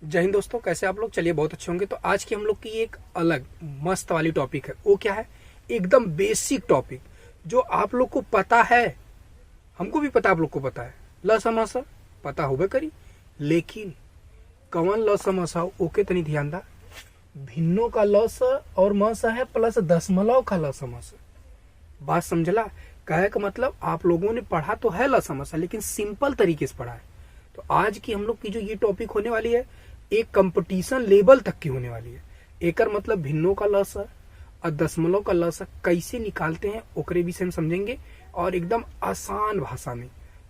जय हिंद दोस्तों, कैसे आप लोग। चलिए बहुत अच्छे होंगे। तो आज की हम लोग की एक अलग मस्त वाली टॉपिक है। वो क्या है? एकदम बेसिक टॉपिक जो आप लोग को पता है, हमको भी पता, आप लोग को पता है। ल समासा पता होबे करी, लेकिन कौन ल समासा ओके तनी ध्यान दा। भिन्नों का ल स और म स है प्लस दशमलव का ल समासा। बात समझला? कहे का मतलब आप लोगों ने पढ़ा तो है ल समासा, लेकिन सिंपल तरीके से पढ़ा है। तो आज की हम लोग की जो ये टॉपिक होने वाली है, एक कंपटीशन लेवल तक की होने वाली है। एकर मतलब भिन्नों का ल स और दशमलव का ल स कैसे निकालते हैं ओकरे विषय में समझेंगे, और एकदम आसान भाषा में,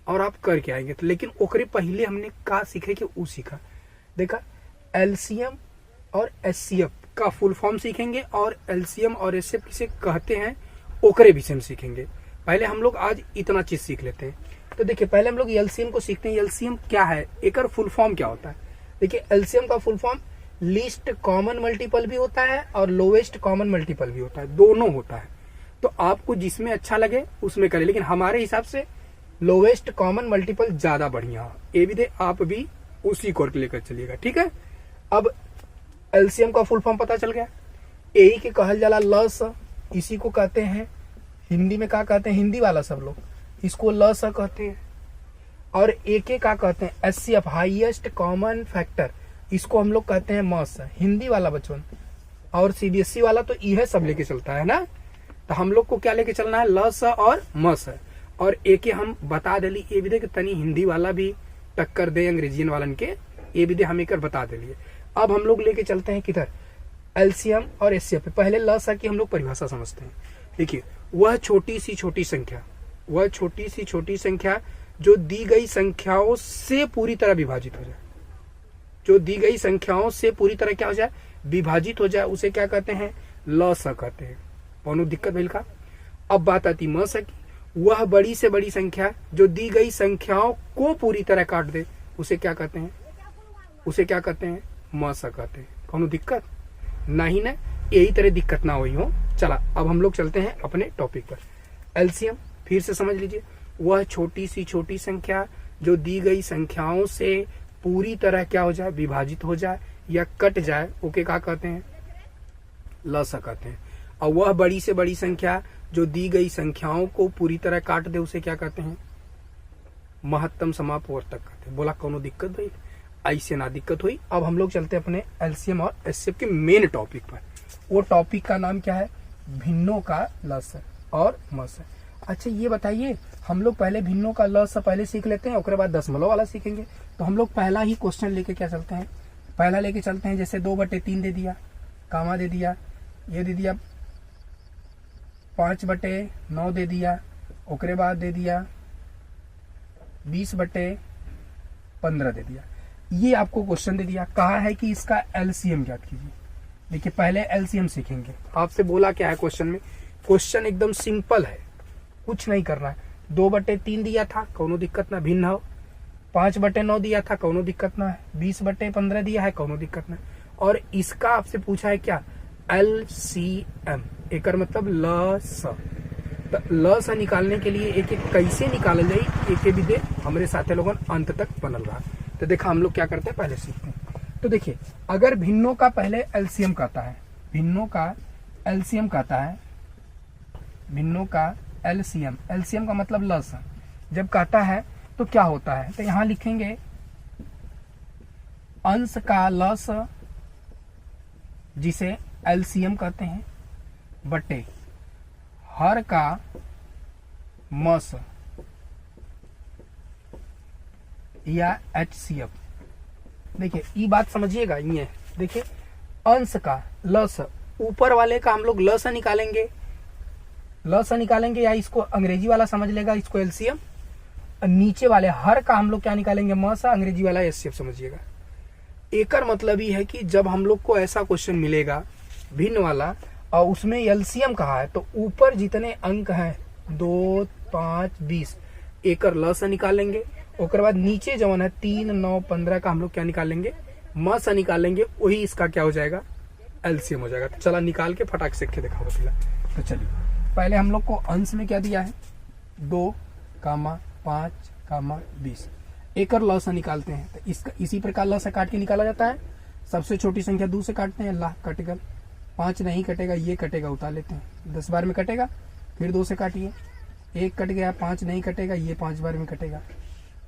और आप करके आएंगे। तो लेकिन ओकरे पहले हमने का सीखे कि ऊ सीखा। देखा, एलसीएम और एचसीएफ का फुल फॉर्म सीखेंगे, और एलसीएम और एचसीएफ किसे कहते हैं ओकरे विषय में सीखेंगे। पहले हम लोग आज इतना चीज सीख लेते हैं। तो देखिए, पहले हम लोग एलसीएम को सीखते हैं। एलसीएम क्या है, एकर फुल फॉर्म क्या होता है? देखिए, एलसीएम का full form least common multiple भी होता है और लोवेस्ट कॉमन मल्टीपल भी होता है, दोनों होता है। तो आपको जिसमें अच्छा लगे उसमें करें, लेकिन हमारे हिसाब से लोवेस्ट कॉमन मल्टीपल ज्यादा बढ़िया हो। ये भी दे, आप भी उसी को लेकर चलिएगा, ठीक है। अब एलसीएम का फुल फॉर्म पता चल गया। यही के कहल जाला ल स, इसी को कहते हैं हिंदी में क्या कहते हैं, हिंदी वाला सब लोग इसको ल स कहते हैं। और एक का कहते हैं एचसीएफ, हाईएस्ट कॉमन फैक्टर, इसको हम लोग कहते हैं म स, हिंदी वाला बचपन। और सीबीएसई वाला तो यह सब लेके चलता है ना। तो हम लोग को क्या लेके चलना है, ल स और म स। और एक हम बता देली, ये भी दे कि तनी हिंदी वाला भी टक्कर दे अंग्रेजियन वालन के, ये भी दे हम एक बता देलिए। अब हम लोग लेके चलते हैं किधर, एलसीएम और एचसीएफ। पहले ल स की हम लोग परिभाषा समझते हैं। देखिए, वह छोटी सी छोटी संख्या, वह छोटी सी छोटी संख्या जो दी गई संख्याओं से पूरी तरह विभाजित हो जाए, जो दी गई संख्याओं से पूरी तरह क्या हो जाए, विभाजित हो जाए, उसे क्या कहते हैं, ल स कहते हैं। कौनो दिक्कत भइल का? अब बात आती म स की। वह बड़ी से बड़ी संख्या जो दी गई संख्याओं को पूरी तरह काट दे, उसे क्या कहते हैं, उसे क्या कहते हैं, म स कहते हैं। कौनो दिक्कत नहीं ना? यही तरह दिक्कत ना हुई हो। चला, अब हम लोग चलते हैं अपने टॉपिक पर। एलसीएम फिर से समझ लीजिए, वह छोटी सी छोटी संख्या जो दी गई संख्याओं से पूरी तरह क्या हो जाए, विभाजित हो जाए या कट जाए, ओके क्या कहते हैं, ल स कहते हैं। और वह बड़ी से बड़ी संख्या जो दी गई संख्याओं को पूरी तरह काट दे, उसे क्या कहते हैं, महत्तम समापवर्तक कहते हैं। बोला कौनो दिक्कत हुई? ऐसे ना दिक्कत हुई। अब हम लोग चलते हैं अपने एलसीएम और एचसीएफ के मेन टॉपिक पर। वो टॉपिक का नाम क्या है, भिन्नों का ल स और म स। अच्छा ये बताइए, हम लोग पहले भिन्नों का ल स पहले सीख लेते हैं, उसके बाद दशमलव वाला सीखेंगे। तो हम लोग पहला ही क्वेश्चन लेके क्या चलते हैं, पहला लेके चलते हैं। जैसे 2/3 दे दिया, कामा दे दिया, ये दे दिया 5/9 दे दिया, उसके बाद दे दिया 20/15 दे दिया। ये आपको क्वेश्चन दे दिया, कहा है कि इसका एलसीएम ज्ञात कीजिए। देखिए, पहले एलसीएम सीखेंगे। आपसे बोला क्या है क्वेश्चन में, क्वेश्चन एकदम सिंपल है, कुछ नहीं करना है। 2/3 दिया था, कौनो दिक्कत ना, भिन्न हो। 5/9 दिया था, कौनो दिक्कत ना है। 20/15 दिया है, कौनो दिक्कत ना। और इसका आपसे पूछा है क्या, एलसीएम, एकर मतलब ल स। तो ल स निकालने के लिए एक एक कैसे निकाल जाए, एक भी दे हमारे साथ लोगन अंत तक बनल रहा। तो देखा, हम लोग क्या करते हैं, पहले सीखते हैं। तो देखिए, अगर भिन्नों का पहले एलसीएम कहता है, भिन्नों का एलसीएम कहता है, भिन्नों का एलसीएम, एलसीएम का मतलब ल स जब कहता है तो क्या होता है, तो यहां लिखेंगे अंश का ल स जिसे एलसीएम कहते हैं, बटे हर का म स या एचसीएफ। देखिए, ये बात समझिएगा। ये देखिए, अंश का ल स, ऊपर वाले का हम लोग ल स निकालेंगे, ल स निकालेंगे, या इसको अंग्रेजी वाला समझ लेगा, इसको एलसीएम। नीचे वाले हर का हम लोग क्या निकालेंगे, म स, अंग्रेजी वाला एचसीएफ समझिएगा। एकर मतलब ही है कि जब हम लोग को ऐसा क्वेश्चन मिलेगा भिन्न वाला और उसमें एलसीएम कहा है, तो ऊपर जितने अंक हैं 2, 5, 20, एकर ल स निकालेंगे। उसके बाद नीचे जवन है 3, 9, 15 का हम लोग क्या निकालेंगे, म स निकालेंगे। वही इसका क्या हो जाएगा, एलसीएम हो जाएगा। तो चला निकाल के फटाक से दिखाओ पहला। तो चलिए, पहले हम लोग को अंश में क्या दिया है, 2, 5, 20। एकर लॉस निकालते हैं तो इसका इसी प्रकार लॉस काट के निकाला जाता है। सबसे छोटी संख्या 2 से काटते हैं, लाख कट गल, 5 नहीं कटेगा, ये कटेगा, उतार लेते हैं, 10 बार में कटेगा, फिर 2 से काटिए, 1 कट गया, 5 नहीं कटेगा, ये 5 बार में कटेगा।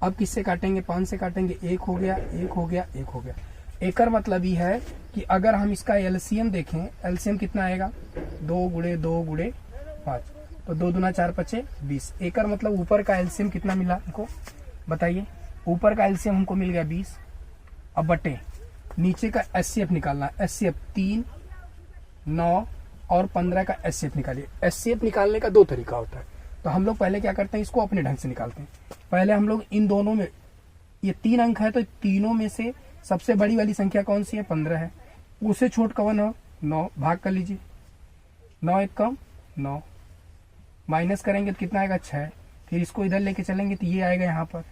अब किससे काटेंगे, 5 से काटेंगे, 1 हो गया, 1 हो गया, 1 हो गया। एकर मतलब ये है कि अगर हम इसका एलसीएम देखें, एलसीएम कितना आएगा, 2 गुणे 2 गुणे 5, तो 2 दूना 4 पचे 20। एकर मतलब ऊपर का एलसीएम कितना मिला हमको, बताइए। ऊपर का एलसीएम हमको मिल गया 20। अब बटे नीचे का एचसीएफ निकालना, एचसीएफ 3, 9 और 15 का एचसीएफ निकालिए। एचसीएफ निकालने का 2 तरीका होता है, तो हम लोग पहले क्या करते हैं, इसको अपने ढंग से निकालते हैं। पहले हम लोग इन दोनों में, ये 3 अंक है तो तीनों में से सबसे बड़ी वाली संख्या कौन सी है, 15 है, उसे छोट कवन हो 9, भाग कर लीजिए, 9 एक कम 9, माइनस करेंगे तो कितना आएगा 6, फिर इसको इधर लेके चलेंगे तो ये आएगा यहाँ पर,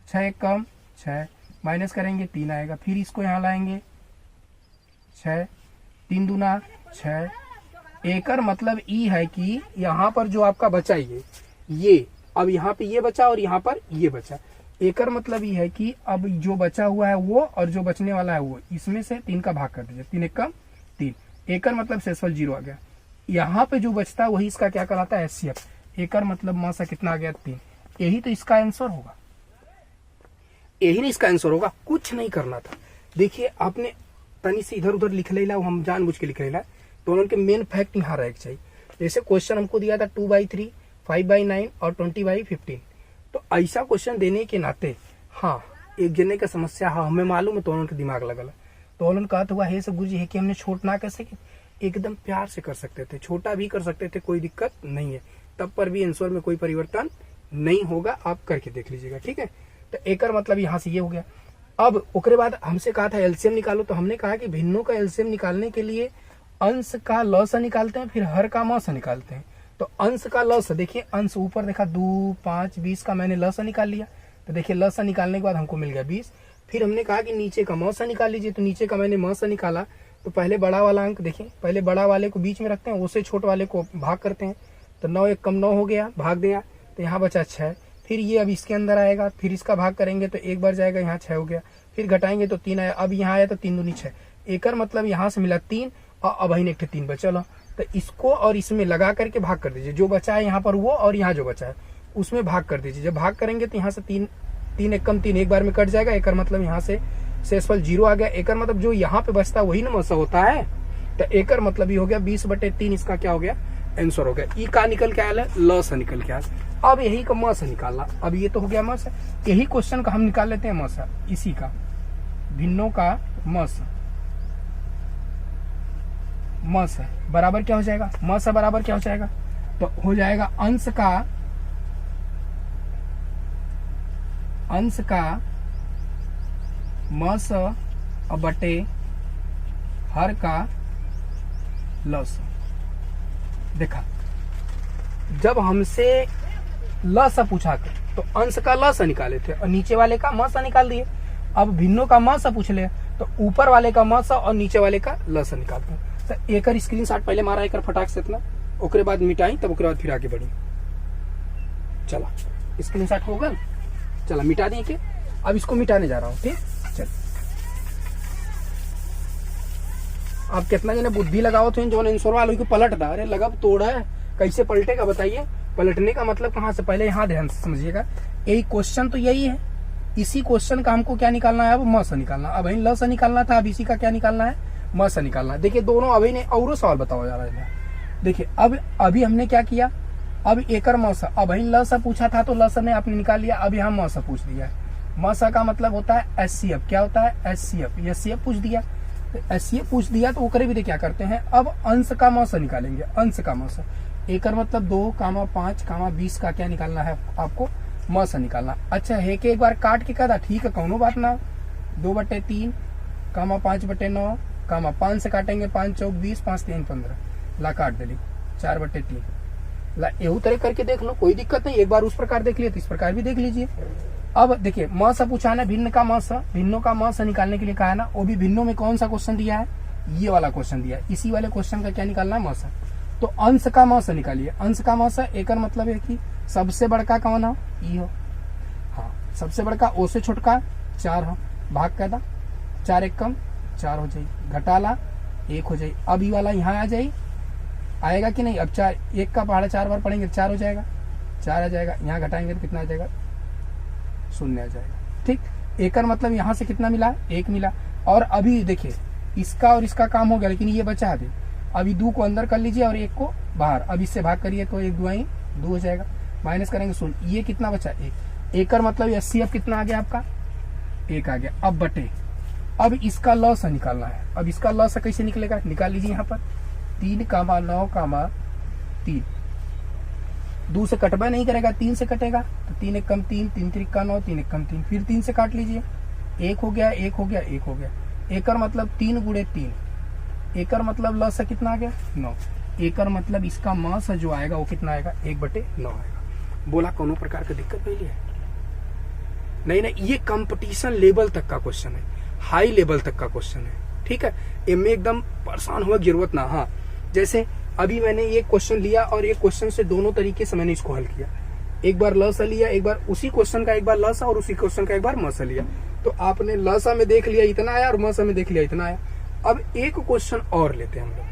6 एक कम 6, माइनस करेंगे 3 आएगा, फिर इसको यहाँ लाएंगे 6, 3 दूना 6। एकर मतलब ई है कि यहाँ पर जो आपका बचा ये अब यहाँ पे ये बचा और यहाँ पर ये बचा। एकर मतलब ये है कि अब जो बचा हुआ है वो और जो बचने वाला है वो, इसमें से 3 का भाग कर दीजिए, 3 एक कम 3। एकर मतलब शेषफल 0 आ गया। यहाँ पे जो बचता है वही इसका क्या कहलाता है, एचसीएफ। एकर मतलब मासा कितना आ गया, 3। यही तो इसका आंसर होगा, यही नहीं इसका आंसर होगा, कुछ नहीं करना था। देखिए आपने तनी से इधर उधर लिख लेला, हम जानबूझ के लिख लेला, तो उनके मेन फैक्ट यहाँ रह चाहिए। जैसे क्वेश्चन हमको दिया था 2/3, 5/9 और 20/15, तो ऐसा क्वेश्चन देने के नाते हाँ एक जने का समस्या हाँ हमें मालूम है, तो उनके दिमाग लगल, तो उन्होंने कहा हुआ है सब गुरुजी है कि हमने छोट ना कर सके, एकदम प्यार से कर सकते थे, छोटा भी कर सकते थे, कोई दिक्कत नहीं है, तब पर भी आंसर में कोई परिवर्तन नहीं होगा, आप करके देख लीजिएगा, ठीक है। तो एकर मतलब यहाँ से ये हो गया। अब उसके बाद हमसे कहा था एलसीएम निकालो, तो हमने कहा कि भिन्नों का एलसीएम निकालने के लिए अंश का लॉस निकालते हैं, फिर हर का मौस निकालते हैं। तो अंश का लॉस, देखिए अंश ऊपर देखा 2, 5, 20 का मैंने लॉस निकाल लिया, तो देखिए लॉस निकालने के बाद हमको मिल गया 20। फिर हमने कहा कि नीचे का मौसा निकाल लीजिए, तो नीचे का मैंने मौसा निकाला, तो पहले बड़ा वाला अंक देखिए, पहले बड़ा वाले को बीच में रखते हैं, उससे छोटे वाले को भाग करते हैं, तो 9 एक कम 9 हो गया, भाग दिया, तो यहाँ बचा 6। फिर ये अब इसके अंदर आएगा, फिर इसका भाग करेंगे तो एक बार जाएगा, यहाँ 6 हो गया, फिर घटाएंगे तो 3 आया, अब यहाँ आया तो 3 दूनी 6। एकर मतलब यहाँ से मिला 3 और अब एक 3 बचा, तो इसको और इसमें लगा करके भाग कर दीजिए, जो बचा है यहाँ पर वो और यहाँ जो बचा है उसमें भाग कर दीजिए। जब भाग करेंगे तो यहाँ से 3 एक कम 3 एक बार में कट जाएगा। एकर मतलब यहाँ से शेषफल 0 आ गया। एकर मतलब जो यहाँ पे बचता है वही ना मौसा होता है, तो एकर मतलब ये हो गया 20/3, इसका क्या हो गया, आंसर हो गया। ई का निकल के आया, लॉस निकल के आया। अब यही का मौसा निकालना, अब ये तो हो गया मौसा, यही क्वेश्चन का हम निकाल लेते हैं मौसा, इसी का भिन्नों का मौसा। मौसा बराबर क्या हो जाएगा, मौसा बराबर क्या हो जाएगा, तो हो जाएगा अंश का मौसा और बटे हर का लॉस। देखा जब हमसे लॉस पूछा तो अंश का लॉस निकाले थे और नीचे वाले का मौसा निकाल दिए। अब भिन्नों का मौसा पूछ ले तो ऊपर वाले का मौसा और नीचे वाले का लॉस निकालते हैं। तो एकर स्क्रीनशॉट पहले मारा, एकर फटाक से इतना, ओकरे बाद मिटाई, तब ओकरे बाद फिर आगे बढ़ी। चला स्क्रीनशॉट हो गया, चला मिटा दिए के, अब इसको मिटाने जा रहा हूँ, ठीक। चल आप कितना जने बुद्धि लगाओ तो जो आंसर वालों को पलट दा, अरे लगा तोड़ा है, कैसे पलटेगा बताइए। पलटने का मतलब कहाँ से, पहले यहाँ ध्यान से समझिएगा, यही क्वेश्चन तो यही है, इसी क्वेश्चन का हमको क्या निकालना है, अब मौसा निकालना, अब लॉस निकालना था, अब इसी का क्या निकालना है, मौसा निकालना है। देखिए दोनों अभी ने और सवाल बताओ जा रहा है। देखिए अब अभी हमने क्या किया, अब एकर मौसा, अब लॉस पूछा था तो लॉस ने आपने निकाल लिया, अब यहाँ मौसा पूछ दिया है। मौसा का मतलब होता है एचसीएफ, क्या होता है एचसीएफ, एचसीएफ पूछ दिया, तो एचसीएफ पूछ दिया तो ओकरे भी क्या करते हैं, अब अंश का मौसा निकालेंगे। अंश का मौसा, एकर मतलब 2, 5, 20 का क्या निकालना है आपको, मौसा निकालना। अच्छा है कि एक बार काट के कहा, ठीक है कोनो बात ना, 2/3, 5/9, 5 से काटेंगे 5 चौक 20, 5 3 15, ला काट दिली 4/3, ला एहू तरह करके देख लो, कोई दिक्कत नहीं। एक बार उस प्रकार देख लिया तो इस प्रकार भी देख लीजिए। अब देखिए मौसा पूछा ना, भिन्न का मौसा, भिन्नों का मौसा निकालने के लिए कहा है ना, वो भी भिन्नों में कौन सा क्वेश्चन दिया है, ये वाला क्वेश्चन दिया है, इसी वाले क्वेश्चन का क्या निकालना है, मौसा। तो अंश का मौसा निकालिए। अंश का मौसा एकर मतलब है कि सबसे बड़का कौन हो, ई हो, हाँ सबसे बड़का ओ से छोटका 4 हो, भाग कैदा 4 एक कम 4 हो जाए, घटाला 1 हो जाए। अब ये वाला यहाँ आ जाए, आएगा कि नहीं? अब 4 1 का पहाड़ा 4 बार पढ़ेंगे 4 हो जाएगा, 4 आ जाएगा। यहाँ घटाएंगे तो कितना आ जाएगा? 0 आ जाएगा। ठीक, एकर मतलब यहाँ से कितना मिला? 1 मिला। और अभी देखिए इसका और इसका काम हो गया, लेकिन ये बचा अभी। अभी 2 को अंदर कर लीजिए और 1 को बाहर। अब इससे भाग करिए तो 1 2 2 हो जाएगा, माइनस करेंगे 0। ये कितना बचा? 1। एकर मतलब 80 अब कितना आ गया आपका? 1 आ गया। अब बटे, अब इसका लॉस निकालना है। अब इसका लॉस कैसे निकलेगा? निकाल लीजिए यहाँ पर 3, 9, 3। 2 से कटवा नहीं करेगा, 3 से कटेगा तो 3 एक कम 3, 3 3 का 9, 3 एक कम 3, फिर 3 से काट लीजिए। 1 हो गया, 1 हो गया, 1 हो गया। एकर मतलब 3 गुणे 3। एकर मतलब लॉस कितना आ गया? 9। एकर मतलब इसका मास जो आएगा वो कितना आएगा? 1/9 आएगा। बोला कोनो प्रकार की दिक्कत नहीं है? नहीं, ये कंपटीशन लेवल तक का क्वेश्चन है, हाई लेवल तक का क्वेश्चन है। ठीक है, इनमें एकदम परेशान हुआ जरूरत ना। हाँ, जैसे अभी मैंने ये क्वेश्चन लिया और ये क्वेश्चन से दोनों तरीके से मैंने इसको हल किया। एक बार लसा लिया, एक बार उसी क्वेश्चन का एक बार लसा और उसी क्वेश्चन का एक बार मसा लिया। तो आपने लसा में देख लिया इतना आया और मसा में देख लिया इतना आया। अब एक क्वेश्चन और लेते हैं हम लोग,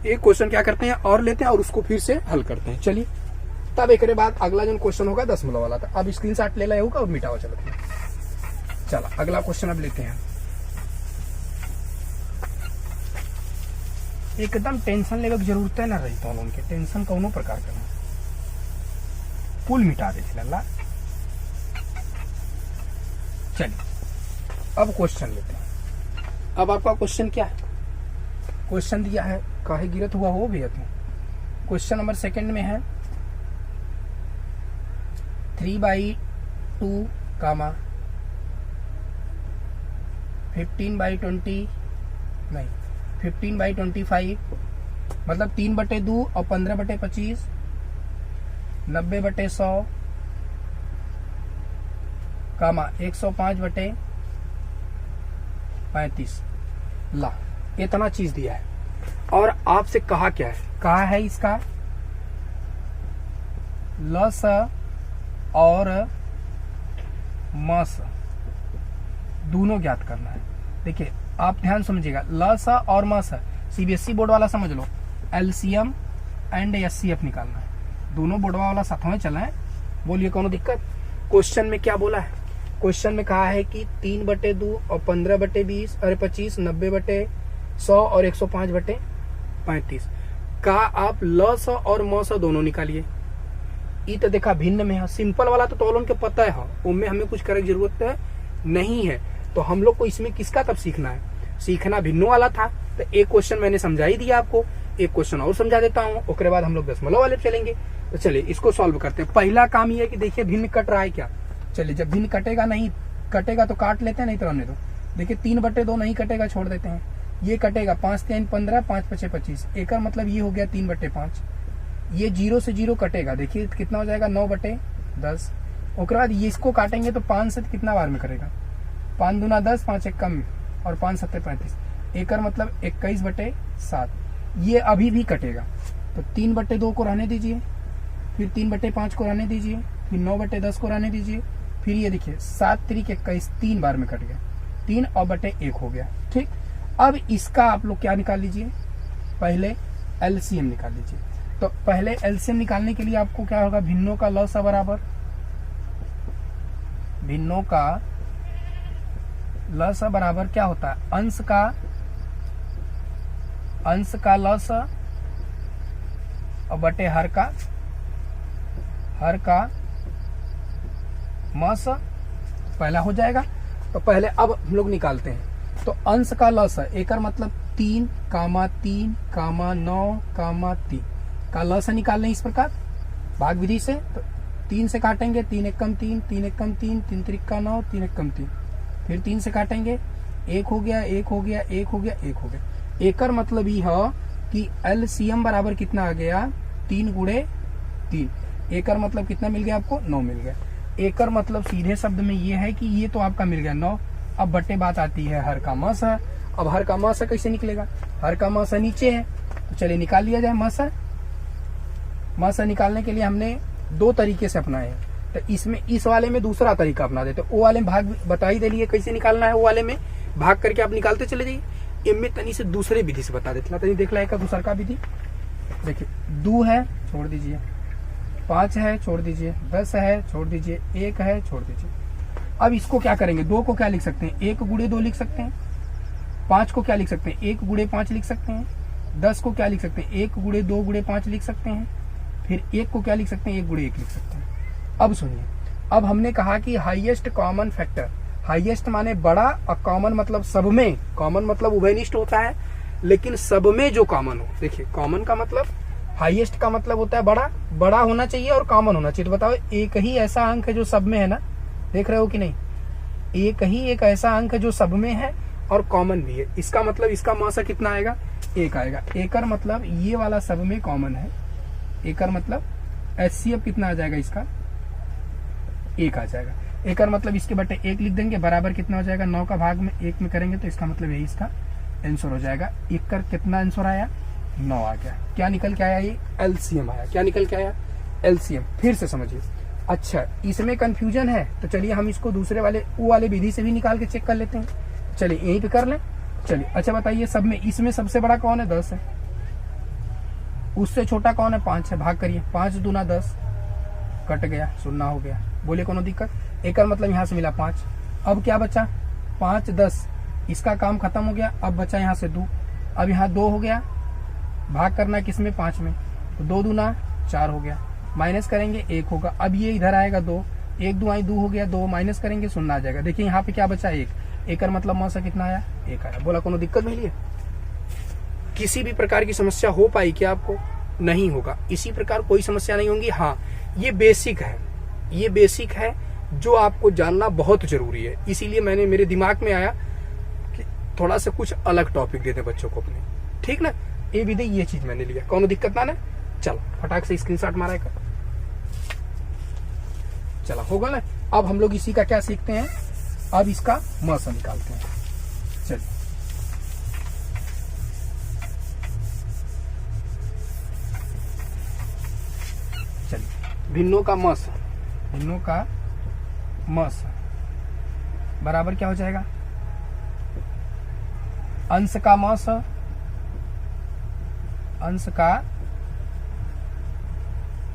एक क्वेश्चन क्या करते हैं और लेते हैं और उसको फिर से हल करते हैं। चलिए, तब एक बाद अगला जो क्वेश्चन होगा 10 वाला था। अब स्क्रीनशॉट ले होगा और मिटावा चलते हैं। चला अगला क्वेश्चन अब लेते हैं। एकदम टेंशन लेवे की जरूरत है ना रही तो उनके टेंशन कौनो प्रकार का कुल मिटा दे ला। चलिए अब क्वेश्चन लेते हैं। अब आपका क्वेश्चन क्या है? क्वेश्चन दिया है काहे गिरत हुआ हो भी तो क्वेश्चन नंबर 2 में है 3/2 कामा 15/20 नहीं 15/25 मतलब 3/2 और 15/25 90/100 कामा 105/35 ला, इतना चीज दिया है। और आपसे कहा क्या है? कहा है इसका लस और मस दोनों ज्ञात करना है। देखिए आप ध्यान समझिएगा, लस और मस सीबीएसई बोर्ड वाला समझ लो, एलसीएम एंड एचसीएफ निकालना है। दोनों बोर्डवा वाला साथ में चला है। बोलिए कौन दिक्कत? क्वेश्चन में क्या बोला है? क्वेश्चन में कहा है कि 3/2 और 15/20 और 25 90/100 और 105/35 का आप लस और मस दोनों निकालिए। ई तो देखा भिन्न में है, सिंपल वाला तो तोलन के पता है, उनमें हमें कुछ करने की जरूरत नहीं है। तो हम लोग को इसमें किसका तब सीखना है? सीखना भिन्नों वाला था। तो एक क्वेश्चन मैंने समझा ही दिया आपको, एक क्वेश्चन और समझा देता हूँ, उसके बाद हम लोग दशमलव वाले चलेंगे। तो चलिए इसको सॉल्व करते हैं। पहला काम ये है कि देखिए भिन्न कट रहा है क्या। चलिए जब भिन्न कटेगा, नहीं कटेगा तो काट लेते हैं, नहीं तो रहने दो। देखिए 3/2 नहीं कटेगा, छोड़ देते हैं। ये कटेगा 5 3 15 5 5 25। एक मतलब ये हो गया 3/5। ये 0 से 0 कटेगा, देखिए कितना हो जाएगा 9/10। उसके बाद ये इसको काटेंगे तो 5 से कितना बार में करेगा? 5 दूना 10, 5 एक कम और 5 7 35। एकर मतलब 21/7। ये अभी भी कटेगा तो 3/2 को रहने दीजिए, फिर 3/5 को रहने दीजिए, फिर 9/10 को रहने दीजिए, फिर ये देखिए 7 3 21 3 बार में कट गया, 3 और बटे 1 हो गया। ठीक, अब इसका आप लोग क्या निकाल लीजिए? पहले एलसीएम निकाल लीजिए। तो पहले एलसीएम निकालने के लिए आपको क्या होगा? भिन्नों का लस बराबर भिन्नों का लस बराबर क्या होता है? अंश का लस और बटे हर का मस पहला हो जाएगा। तो पहले अब हम लोग निकालते हैं। तो अंश का लस है, एकर मतलब 3, 3, 9, 3 का लस निकालने इस प्रकार भाग विधि से। तो 3 से काटेंगे, 3 एक कम 3, 3 एक कम 3, 3 3 का 9, 3 एक कम 3, फिर 3 से काटेंगे, 1 हो गया, 1 हो गया, 1 हो गया, 1 हो गया। एकर मतलब ये है कि एलसीएम बराबर कितना आ गया? 3 गुणे 3। एकर मतलब कितना मिल गया आपको? 9 मिल गया। एकर मतलब सीधे शब्द में ये है कि ये तो आपका मिल गया 9। अब बट्टे बात आती है हर का मस है। अब हर का मस कैसे निकलेगा? हर का मस नीचे है, तो चलिए निकाल लिया जाए मस। मस निकालने के लिए हमने 2 तरीके से अपनाए हैं। तो इसमें इस वाले में दूसरा तरीका अपना देते। ओ वाले में भाग बता ही दे लिए कैसे निकालना है, ओ वाले में भाग करके आप निकालते चले जाइए। इनमें तनी से दूसरे विधि से बता देता, तनी देख लाएगा दूसरा का विधि। देखिए 2 है छोड़ दीजिए, 5 है छोड़ दीजिए, 10 है छोड़ दीजिए, 1 है छोड़ दीजिए। अब इसको क्या करेंगे, 2 को क्या लिख सकते हैं, 1 गुणे 2 लिख सकते हैं। 5 को क्या लिख सकते हैं, 1 गुणे 5 लिख सकते हैं। 10 को क्या लिख सकते हैं, 1 गुणे 2 गुणे 5 लिख सकते हैं। फिर 1 को क्या लिख सकते हैं, 1 गुणे 1 लिख सकते हैं। अब सुनिए, अब हमने कहा कि हाईएस्ट कॉमन फैक्टर, हाईएस्ट माने बड़ा और कॉमन मतलब सब में, कॉमन मतलब उभयनिष्ठ होता है लेकिन सब में जो कॉमन हो। देखिए कॉमन का मतलब, हाईएस्ट का मतलब होता है बड़ा, बड़ा होना चाहिए और कॉमन होना चाहिए। तो बताओ एक ही ऐसा अंक है जो सब में है ना, देख रहे हो कि नहीं, एक ही एक ऐसा अंक है जो सब में है और कॉमन भी है। इसका मतलब इसका मौसा कितना आएगा, 1 आएगा। एकर मतलब ये वाला सब में कॉमन है, एकर मतलब HCF कितना आ जाएगा इसका, 1 आ जाएगा। एकर मतलब इसके बटे 1 लिख देंगे, बराबर कितना हो जाएगा, 9 का भाग में 1 में करेंगे तो इसका मतलब यही इसका आंसर हो जाएगा। एकर कितना आंसर आया, 9 आ गया। क्या निकल के आया, ये LCM आया। क्या निकल के आया, LCM। फिर से समझिए। अच्छा इसमें कंफ्यूजन है तो चलिए हम इसको दूसरे वाले वो वाले विधि से भी निकाल के चेक कर लेते हैं। चलिए यहीं पे कर लें। चलिए अच्छा बताइए, सब में इसमें सबसे बड़ा कौन है, 10 है। उससे छोटा कौन है, 5 है। भाग करिए, 5 दूना 10, कट गया, 0 हो गया। बोले कोनो दिक्कत। एकर मतलब यहाँ से मिला 5। अब क्या बचा, 5 10, इसका काम खत्म हो गया। अब बचा यहाँ से 2। अब यहाँ 2 हो गया, भाग करना है किसमें, 5 में, तो 2 दूना 4 हो गया। माइनस करेंगे 1 होगा। अब ये इधर आएगा 2, 1 2 2 हो गया, 2 माइनस करेंगे 0 आ जाएगा। देखिए यहाँ पे क्या बचा, 1। एकर मतलब मौसा कितना आया, 1 आया। बोला कोनो दिक्कत नहीं है, किसी भी प्रकार की समस्या हो पाई क्या आपको, नहीं होगा। इसी प्रकार कोई समस्या नहीं होगी। हाँ ये बेसिक है, ये बेसिक है जो आपको जानना बहुत जरूरी है। इसीलिए मैंने, मेरे दिमाग में आया कि थोड़ा सा कुछ अलग टॉपिक देते बच्चों को अपने, ठीक ना। ये विधि, ये चीज मैंने लिया, कोनो दिक्कत ना। चलो फटाक से स्क्रीनशॉट मारा कर, चला होगा ना। अब हम लोग इसी का क्या सीखते हैं, अब इसका मौसम निकालते हैं। चलिए चलिए, भिन्नों का मस, भिन्नों का मस बराबर क्या हो जाएगा, अंश का मस, अंश का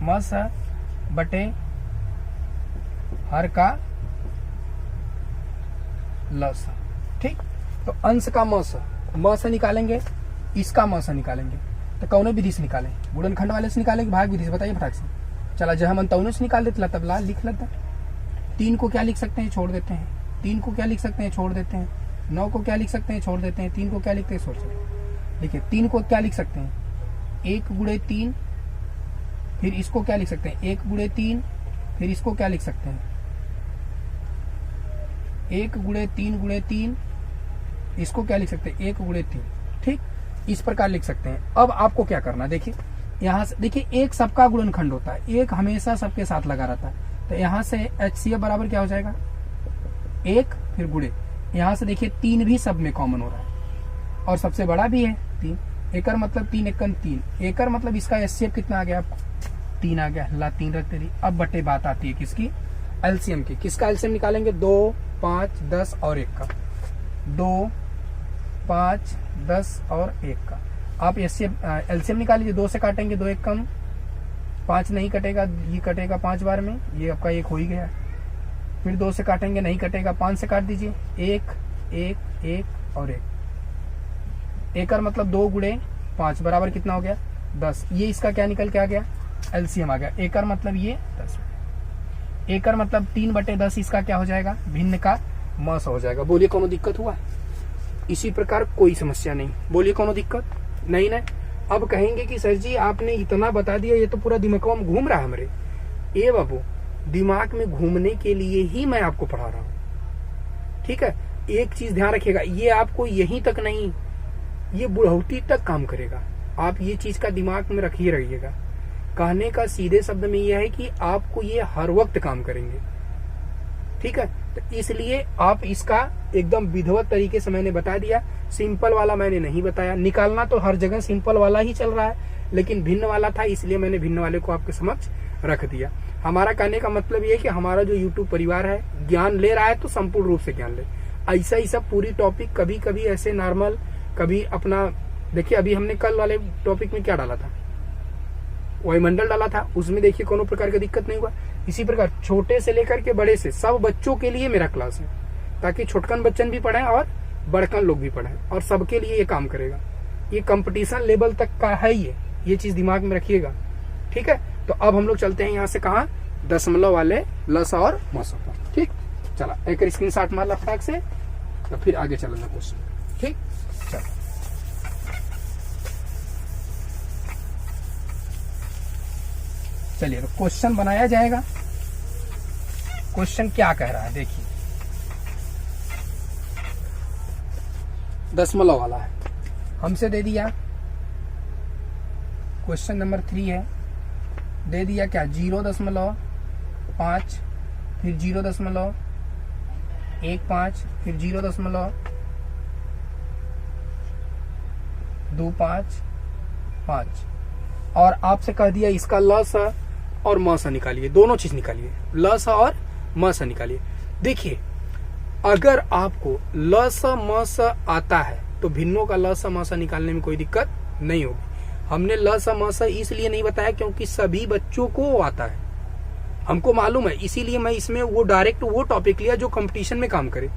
मस बटे हर का लस। ठीक, तो अंश का मस निकालेंगे, इसका मस निकालेंगे तो कौन विधि से निकालें, गुणनखंड वाले से निकालेंगे, भाग विधि से, बताइए फटाक से। चला जहां मन तौने से निकाल देते, तब ला लिख लेते। 3 को क्या लिख सकते हैं, छोड़ देते हैं। 3 को क्या लिख सकते हैं, छोड़ देते हैं। 9 को क्या लिख सकते हैं, छोड़ देते हैं। 3 को क्या लिखते हैं, छोड़ सकते हैं। देखिए 3 को क्या लिख सकते हैं, 1 गुणे 3। फिर इसको क्या लिख सकते हैं, 1 गुणे 3। फिर इसको क्या लिख सकते हैं, 1 गुणे 3 गुणे 3। इसको क्या लिख सकते हैं, 1 गुणे 3। ठीक, इस प्रकार लिख सकते हैं। अब आपको क्या करना, देखिए यहाँ से, देखिए एक सबका गुणनखंड होता है, एक हमेशा सबके साथ लगा रहता है। तो यहाँ से HCF बराबर क्या हो जाएगा, 1 फिर गुणे, यहाँ से देखिए 3 भी सब में कॉमन हो रहा है और सबसे बड़ा भी है 3। एकर मतलब 3 एकन 3। एकर मतलब इसका HCF कितना आ गया आपको, 3 आ गया। ला 3 रख दे। अब बटे बात आती है किसकी, LCM की। किसका LCM निकालेंगे, 2 5 10 और 1 का। 2 5 10 और 1 का। आप LCM निकाल लीजिए, 2 से काटेंगे, 2 1 कम, 5 नहीं कटेगा, ये कटेगा 5 बार में, ये आपका 1 हो ही गया। फिर 2 से काटेंगे, नहीं कटेगा, 5 से काट दीजिए, 1 1 1 और 1। एकर मतलब 2 गुणे 5 बराबर कितना हो गया, 10। ये इसका क्या निकल के आ गया, LCM आ गया। एकर मतलब ये 10। एकर मतलब 3 बटे 10 इसका क्या हो जाएगा, भिन्न का मस हो जाएगा। बोलिए कोनो दिक्कत हुआ, इसी प्रकार कोई समस्या नहीं, बोलिए कोनो दिक्कत नहीं ना। अब कहेंगे कि सर जी आपने इतना बता दिया, ये तो पूरा दिमाग में घूम रहा है हमारे। ए बाबू, दिमाग में घूमने के लिए ही मैं आपको पढ़ा रहा हूँ, ठीक है। एक चीज ध्यान रखिएगा, ये आपको यहीं तक नहीं, ये बुढ़ौती तक काम करेगा। आप ये चीज का दिमाग में रखिए रहिएगा। कहने का सीधे शब्द में यह है कि आपको ये हर वक्त काम करेंगे, ठीक है। तो इसलिए आप इसका एकदम विधिवत तरीके से मैंने बता दिया। सिंपल वाला मैंने नहीं बताया, निकालना तो हर जगह सिंपल वाला ही चल रहा है, लेकिन भिन्न वाला था इसलिए मैंने भिन्न वाले को आपके समक्ष रख दिया। हमारा कहने का मतलब ये है कि हमारा जो यूट्यूब परिवार है ज्ञान ले रहा है तो संपूर्ण रूप से ज्ञान ले। ऐसा ही सब पूरी टॉपिक कभी कभी ऐसे नॉर्मल, कभी अपना देखिए अभी हमने कल वाले टॉपिक में क्या डाला था, वायुमंडल डाला था, उसमें देखिए कोनो प्रकार का दिक्कत नहीं हुआ। इसी प्रकार छोटे से लेकर के बड़े से सब बच्चों के लिए मेरा क्लास है, ताकि छोटकन बच्चन भी पढ़ें और बड़कन लोग भी पढ़ें, और सबके लिए ये काम करेगा। ये कंपटीशन लेवल तक का है, ये चीज दिमाग में रखिएगा, ठीक है। तो अब हम लोग चलते हैं यहाँ से कहाँ, दशमलव वाले लस और मस पर। ठीक, चला एक स्क्रीनशॉट मार ला फटाक से, तो फिर आगे चलना क्वेश्चन। ठीक, चलो चलिए, तो क्वेश्चन बनाया जाएगा। क्वेश्चन क्या कह रहा है देखिए, दशमलव वाला है, हमसे दे दिया क्वेश्चन नंबर 3 है, दे दिया क्या 0.5, फिर 0.15, फिर 0.255, और आपसे कह दिया इसका लस और मस निकालिए, दोनों चीज निकालिए, लस और मस निकालिए। देखिए अगर आपको लस मस आता है तो भिन्नों का लस मस निकालने में कोई दिक्कत नहीं होगी। हमने लस मस इसलिए नहीं बताया क्योंकि सभी बच्चों को आता है, हमको मालूम है, इसीलिए मैं इसमें वो डायरेक्ट वो टॉपिक लिया जो कंपटीशन में काम करे,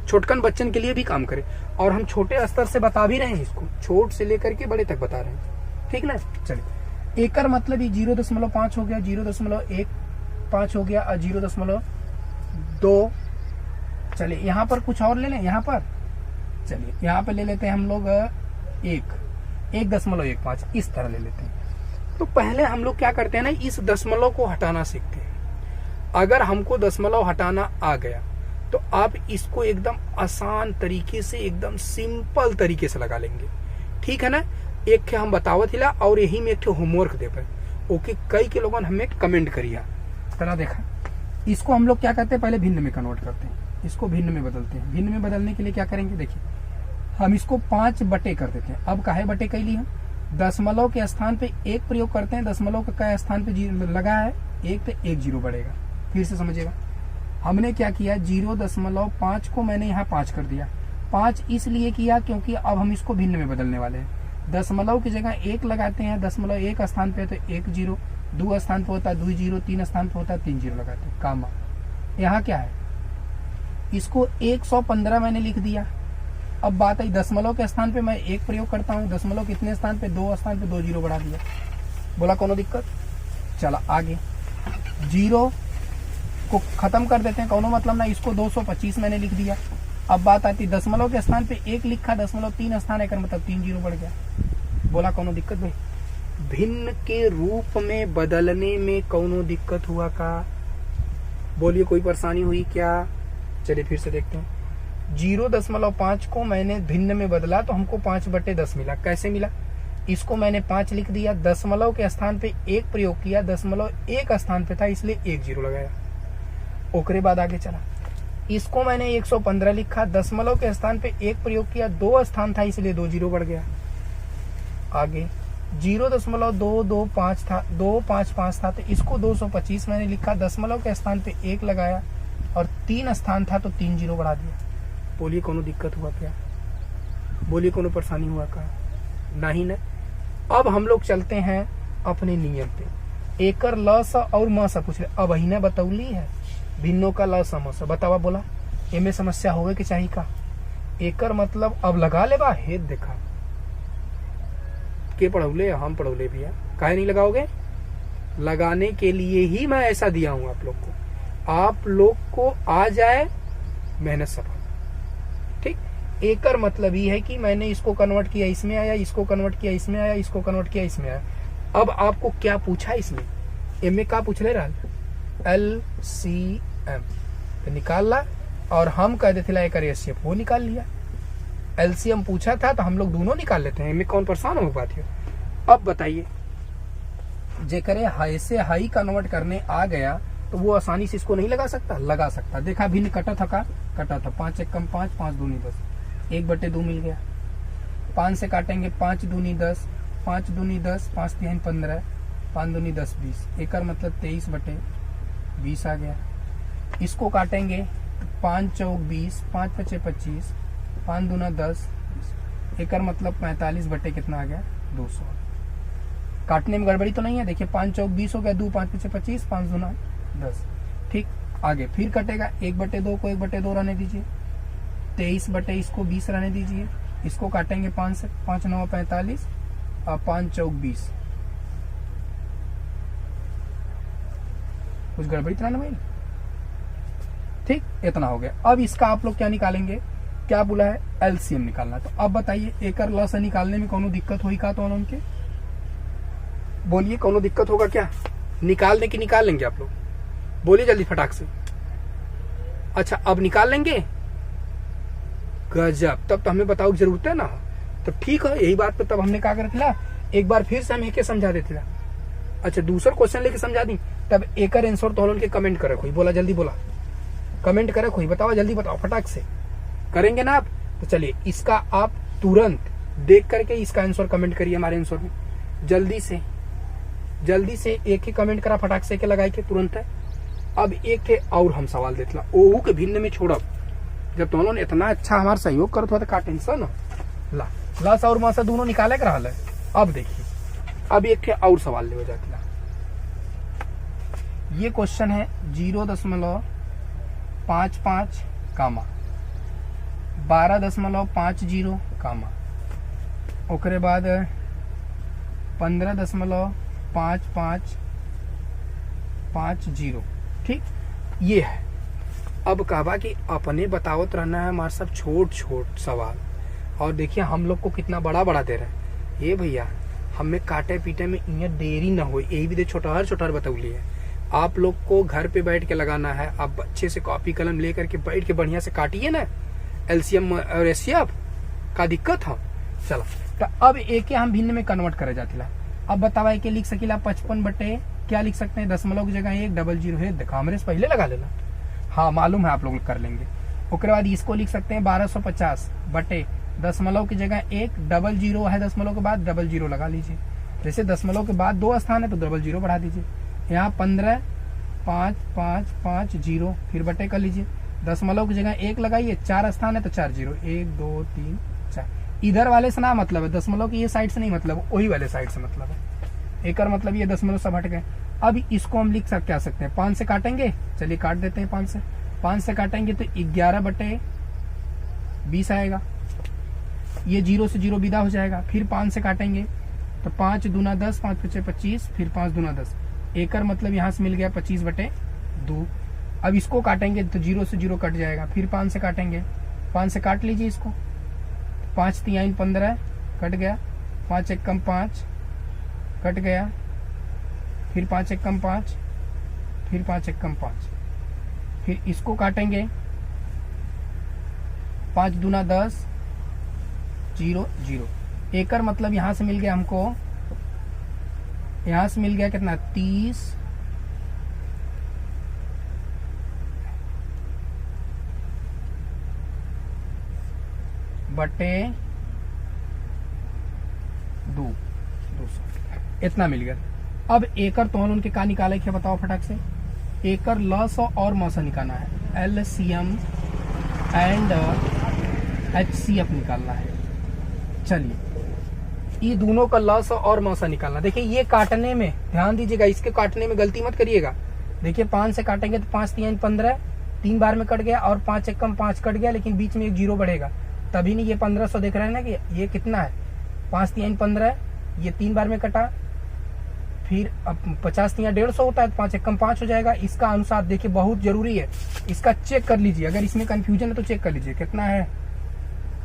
छोटकन बच्चन के लिए भी काम करे, और हम छोटे स्तर से बता भी रहे हैं इसको, छोट से लेकर के बड़े तक बता रहे हैं। ठीक ना, चलिए एकर मतलब ये 0.5 हो गया, 0.15 हो गया, और 0.2। चलिए यहाँ पर कुछ और ले लें, यहाँ पर चलिए यहाँ पे ले लेते हैं हम लोग 1.15, इस तरह ले लेते हैं। तो पहले हम लोग क्या करते हैं ना, इस दशमलव को हटाना सीखते हैं। अगर हमको दशमलव हटाना आ गया तो आप इसको एकदम आसान तरीके से, एकदम सिंपल तरीके से लगा लेंगे। ठीक है ना, एक हम बतावत हिला और यही में एक होमवर्क दे पाए। ओके, कई के लोगों ने हमें कमेंट करिया, तरह देखा। इसको हम लोग क्या करते हैं, पहले भिन्न में कन्वर्ट करते हैं, इसको भिन्न में बदलते हैं। भिन्न में बदलने के लिए क्या करेंगे, देखिए हम इसको 5 बटे कर देते हैं। अब काहे बटे कैली हम, दशमलव के स्थान पे 1 प्रयोग करते हैं, दशमलव का स्थान पे लगा है 1 तो 1 0 बढ़ेगा। फिर से समझिएगा, हमने क्या किया, 0.5 को मैंने यहाँ 5 कर दिया। 5 इसलिए किया क्योंकि अब हम इसको भिन्न में बदलने वाले हैं। दशमलव की जगह 1 लगाते हैं, दशमलव 1 स्थान पे तो 1 0, 2 स्थान पे होता है 2 0, 3 स्थान पे होता है 3 0 लगाते हैं, कामा। यहाँ क्या है, इसको 115 मैंने लिख दिया। अब बात आई दशमलव के स्थान पे मैं 1 प्रयोग करता हूँ, दशमलव कितने स्थान पे, 2 स्थान पे 2 0 बढ़ा दिया। बोला कोनो दिक्कत, चला आगे 0 को खत्म कर देते हैं, कोनो मतलब ना, इसको 225 मैंने लिख दिया। अब बात आती दशमलव के स्थान पे 1 लिखा, दशमलव 3 स्थान है, मतलब 3 0 बढ़ गया। बोला कोनो दिक्कत भाई, भिन्न के रूप में बदलने में कोनो दिक्कत हुआ का, बोलिए कोई परेशानी हुई क्या। चलिए फिर से देखते हैं, 0.5 को मैंने भिन्न में बदला तो हमको 5/10 मिला। कैसे मिला, इसको मैंने 5 लिख दिया, दशमलव के स्थान पे 1 प्रयोग किया, दशमलव 1 स्थान पे था इसलिए 1 0 लगाया। ओकरे बाद आगे चला, इसको मैंने 115 लिखा, दशमलव के स्थान पे 1 प्रयोग किया, 2 स्थान था इसलिए 2 0 बढ़ गया। आगे 0.225 था, 255 था तो इसको 225 मैंने लिखा, दशमलव के स्थान पे 1 लगाया और 3 स्थान था तो 3 0 बढ़ा दिया। बोलिए कोनो दिक्कत हुआ क्या, बोलिए कोनो परेशानी हुआ क्या, नहीं ना। अब हम लोग चलते हैं अपने नियम पे, एकर लस और मस पूछ रहे। अब ही बतौली है भिन्नों का लस मस, बतावा बोला एमे समस्या होवे के चाहिए का। एकर मतलब अब लगा ले बा, हेद देखा के पढ़ौले, हम पढ़ौले भी है, काहे नहीं लगाओगे, लगाने के लिए ही मैं ऐसा दिया हूं आप लोग को, आप लोग को आ जाए मेहनत सफल। ठीक, एकर मतलब ये है कि मैंने इसको कन्वर्ट किया इसमें आया, इसको कन्वर्ट किया इसमें आया, इसको कन्वर्ट किया इसमें आया। अब आपको क्या पूछा इसमें, एम ए का पूछ ले रहा, LCM तो निकाल ला, और हम कह देते ला एकर HCF वो निकाल लिया। LCM पूछा था तो हम लोग दोनों निकाल लेते हैं, एम ए कौन परेशान हो पाती है। अब बताइए, जेकरे हाई से हाई कन्वर्ट करने आ गया तो वो आसानी से इसको नहीं लगा सकता, लगा सकता। देखा भिन्न कटा था का, कटा था 5 1 कम 5, 5 दूनी 10, 1/2 मिल गया। 5 से काटेंगे 5 दूनी 10, 5 दूनी 10, 5 3 15, 5 दूनी 10 20, एकर मतलब 23/10 20 आ गया। इसको काटेंगे तो 5 चौक 20, 5 पचे 25, 5 दूना 10, एकर मतलब 45 बटे कितना आ गया 200। काटने में गड़बड़ी तो नहीं है, देखिए 5 चौक 20 हो गया, 2 5 पचे 25, 5 दूना 10। ठीक, आगे फिर कटेगा 1/2 को 1/2 रहने दीजिए, 23 बटे इसको 20 रहने दीजिए। इसको काटेंगे 5 से, 5 9 45 और 5 चौक 20। कुछ गड़बड़ी तो नहीं भाई? ठीक, इतना हो गया। अब इसका आप लोग क्या निकालेंगे, क्या बोला है, एलसीएम निकालना। तो अब बताइए एकर लॉ से निकालने में कोनो दिक्कत होगी का? तो उनके बोलिए कोनो दिक्कत होगा क्या? निकालने की निकाल लेंगे आप लोग, बोलिए जल्दी फटाक से। अच्छा अब निकाल लेंगे, गजब, तब तो हमें बताओ की जरूरत है ना। तो ठीक है, यही बात पे तब हमने क्या कर दिया, एक बार फिर से हम एक समझा देते। अच्छा दूसरा क्वेश्चन लेके समझा दी, तब एकर आंसर तो उनके कमेंट करे कोई, बोला जल्दी बोला, कमेंट करे कोई, बताओ जल्दी बताओ फटाक से, करेंगे ना आप? तो चलिए इसका आप तुरंत देख करके इसका आंसर कमेंट करिए हमारे आंसर में, जल्दी से एक ही कमेंट करा फटाक से के लगाई के तुरंत है। अब एक थे और हम सवाल देते ओहू के भिन्न में छोड़ब, जब तुम लोग इतना अच्छा हमारा सहयोग करत हो तो का टेंशन हो। ला लस और मासा दोनों निकाले के रहा है। अब देखिए, अब एक थे और सवाल ले जाती, ये क्वेश्चन है 0.55 कामा 12.50 कामा, ओकरे बाद 15.5550। ठीक, ये है। अब कहवा कि अपने बतावत रहना है हमारे सब छोट छोट सवाल, और देखिए हम लोग को कितना बड़ा बड़ा दे रहे हैं। ये भैया हमें काटे पीटे में इन्हें देरी ना हो, यही भी दे छोटा बतौली है। आप लोग को घर पे बैठ के लगाना है, आप अच्छे से कॉपी कलम लेकर के बैठ के बढ़िया से काटिए ना एलसीएम और एचसीएफ का दिक्कत हो। चलो तो अब एक हम भिन्न में कन्वर्ट करे जाती। अब बतावा के लिख सकीला 55 बटे क्या लिख सकते हैं, दशमलव की जगह 1 00 है, देखा हमरे से पहले लगा लेना, हाँ मालूम है आप लोग कर लेंगे। उसके बाद इसको लिख सकते हैं 1250 बटे दशमलव की जगह 1 00 है, दशमलव के बाद 00 लगा लीजिए। जैसे दशमलव के बाद 2 स्थान है तो 00 बढ़ा दीजिए। यहाँ 15.5550 फिर बटे कर लीजिए, दशमलव की जगह 1 लगाइए, 4 स्थान है तो 4 0, 1 2 3 4। इधर वाले से ना मतलब है, दशमलव की ये साइड से नहीं मतलब, वही वाले साइड से मतलब है। एक और मतलब ये दशमलव सब हट गए। अब इसको हम लिख सकते हैं 5 से काटेंगे, चलिए काट देते हैं 5 से काटेंगे तो 11 बटे 20 आएगा। ये 0 से 0 विदा हो जाएगा। फिर 5 से काटेंगे तो 5 दूना 10, 5 पचे 25, फिर 5 दूना 10, एकर मतलब यहाँ से मिल गया 25 बटे 2। अब इसको काटेंगे तो 0 से 0 कट जाएगा। फिर 5 से काटेंगे, 5 से काट लीजिए इसको, 5 3 15 कट गया, 5 1 कम 5 कट गया, फिर 5 1 कम 5, फिर 5 1 कम 5, फिर इसको काटेंगे 5 दूना 10 0 0, एकर मतलब यहां से मिल गया हमको, यहां से मिल गया कितना 30 बटे 200, इतना मिल गया। अब एकर तो उनके का निकाले क्या बताओ फटाक से, एकर लॉस और मौसा निकालना है, एलसीएम एंड एचसीएफ निकालना है। चलिए ये दोनों का लॉस और मौसा निकालना। देखिए ये काटने में ध्यान दीजिएगा, इसके काटने में गलती मत करिएगा। देखिए 5 से काटेंगे तो 5 3 15 3 बार में कट गया, और 5 1 कम 5 कट गया, लेकिन बीच में एक 0 बढ़ेगा, तभी नहीं ये 1500 देख रहे हैं ना कि ये कितना है, 5 3 15, ये 3 बार में कटा, फिर अब 50 3 150 होता है तो 5 1 कम 5 हो जाएगा। इसका अनुसार देखिए बहुत जरूरी है, इसका चेक कर लीजिए, अगर इसमें कंफ्यूजन है तो चेक कर लीजिए कितना है,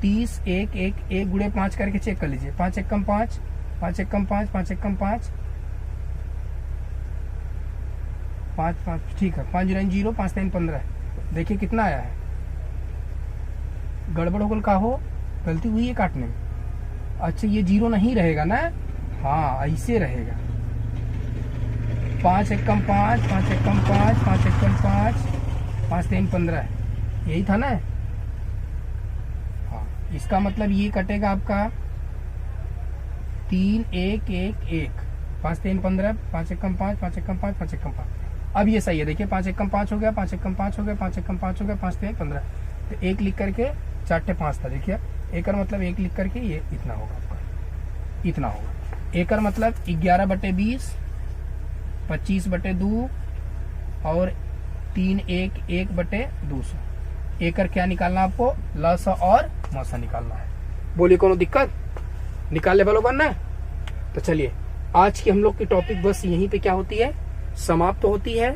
30 1 1 1 गुणे 5 करके चेक कर लीजिए, 5 1 कम 5, 5 1 कम 5, 5 1 कम 5, 5 5 ठीक है, 5 0 5 3 15, देखिए कितना आया है। गड़बड़ होगल का हो, गलती हुई है काटने में। अच्छा ये 0 नहीं रहेगा ना, हाँ ऐसे रहेगा, 5 1 कम 5, 5 1 कम 5, 5 1 कम 5, 5 3 15, यही था ना। हाँ इसका मतलब ये कटेगा आपका 3 1 1 1, 5 3 15, 5 1 कम 5, 5 1 कम 5, 5 1 कम 5, अब ये सही है, देखिए 5 एकम 5 हो गया, 5 एकम 5 हो गया, 5 एकम 5 हो गया, 5 3 15। तो 1 लिख करके 4 टे 5 था, देखिए एकड़ मतलब 1 लिख करके ये इतना होगा आपका, इतना होगा। एकड़ मतलब 11/20, 25/2 और 3 1 1/200। एकड़ क्या निकालना आपको, लस और मसा निकालना है। बोलिए कोनो दिक्कत, निकाल ले बराबर ना। तो चलिए आज की हम लोग की टॉपिक बस यहीं पे क्या होती है, समाप्त तो होती है।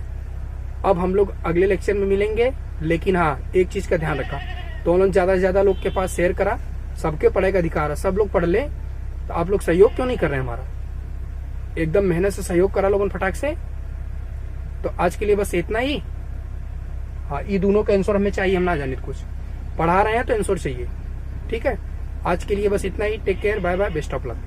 अब हम लोग अगले लेक्चर में मिलेंगे, लेकिन हाँ एक चीज का ध्यान रखा, तो ज्यादा से ज्यादा लोग के पास शेयर करा। सबके पढ़ाई का अधिकार है, सब लोग पढ़ ले। तो आप लोग सहयोग क्यों नहीं कर रहे हैं हमारा, एकदम मेहनत से सहयोग करा लोगों फटाक से। तो आज के लिए बस इतना ही। हाँ ये दोनों का आंसर हमें चाहिए, हम ना जाने कुछ पढ़ा रहे हैं तो आंसर चाहिए, ठीक है। आज के लिए बस इतना ही। Take care, bye bye, best of luck.